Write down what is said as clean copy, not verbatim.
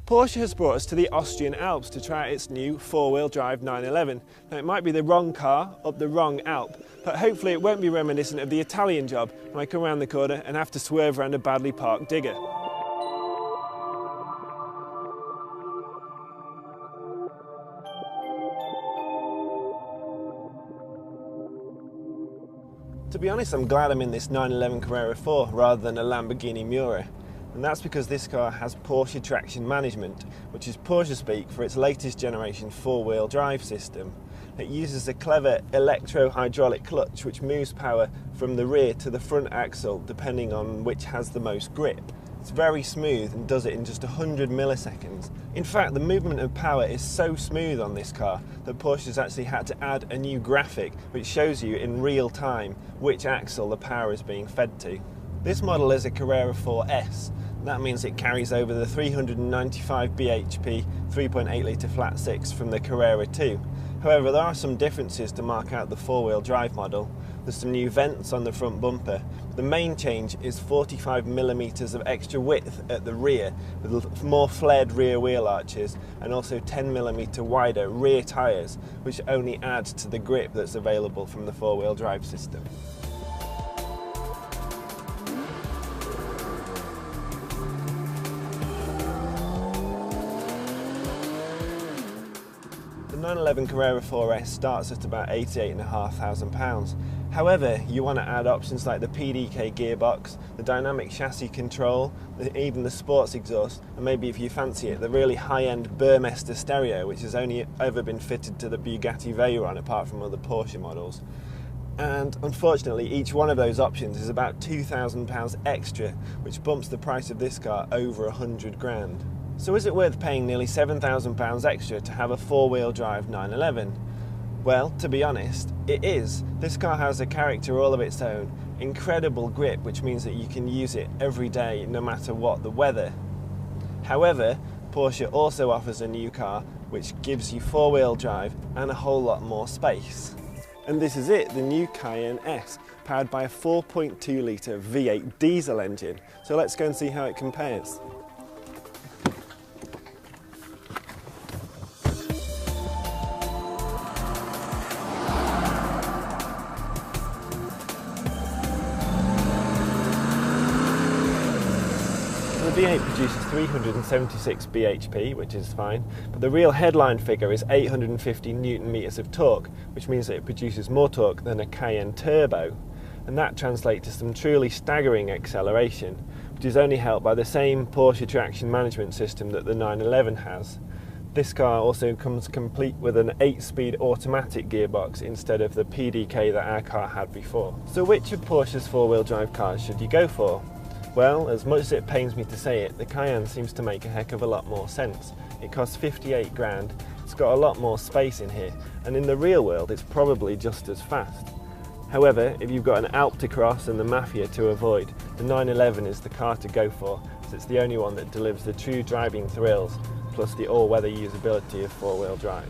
Porsche has brought us to the Austrian Alps to try out its new four-wheel drive 911. Now it might be the wrong car up the wrong Alp, but hopefully it won't be reminiscent of the Italian job when I come around the corner and have to swerve around a badly parked digger. To be honest, I'm glad I'm in this 911 Carrera 4 rather than a Lamborghini Miura. And that's because this car has Porsche Traction Management, which is Porsche speak for its latest generation four-wheel drive system. It uses a clever electro-hydraulic clutch which moves power from the rear to the front axle depending on which has the most grip. It's very smooth and does it in just 100 milliseconds. In fact, the movement of power is so smooth on this car that Porsche has actually had to add a new graphic which shows you in real time which axle the power is being fed to. This model is a Carrera 4S. That means it carries over the 395 bhp 3.8 litre flat six from the Carrera 2. However, there are some differences to mark out the four-wheel drive model. There's some new vents on the front bumper. The main change is 45mm of extra width at the rear with more flared rear wheel arches and also 10mm wider rear tyres, which only add to the grip that's available from the four-wheel drive system. The 911 Carrera 4S starts at about £88,500. However, you want to add options like the PDK gearbox, the dynamic chassis control, even the sports exhaust, and maybe if you fancy it, the really high-end Burmester stereo, which has only ever been fitted to the Bugatti Veyron apart from other Porsche models. And unfortunately, each one of those options is about £2,000 extra, which bumps the price of this car over 100 grand. So is it worth paying nearly £7,000 extra to have a four-wheel drive 911? Well, to be honest, it is. This car has a character all of its own, incredible grip, which means that you can use it every day no matter what the weather. However, Porsche also offers a new car which gives you four-wheel drive and a whole lot more space. And this is it, the new Cayenne S, powered by a 4.2 litre V8 diesel engine. So let's go and see how it compares. The V8 produces 376 bhp, which is fine, but the real headline figure is 850 Nm of torque, which means that it produces more torque than a Cayenne Turbo, and that translates to some truly staggering acceleration, which is only helped by the same Porsche traction management system that the 911 has. This car also comes complete with an 8-speed automatic gearbox instead of the PDK that our car had before. So which of Porsche's four-wheel drive cars should you go for? Well, as much as it pains me to say it, the Cayenne seems to make a heck of a lot more sense. It costs 58 grand, it's got a lot more space in here, and in the real world it's probably just as fast. However, if you've got an Alp to cross and the Mafia to avoid, the 911 is the car to go for, as it's the only one that delivers the true driving thrills, plus the all-weather usability of four-wheel drive.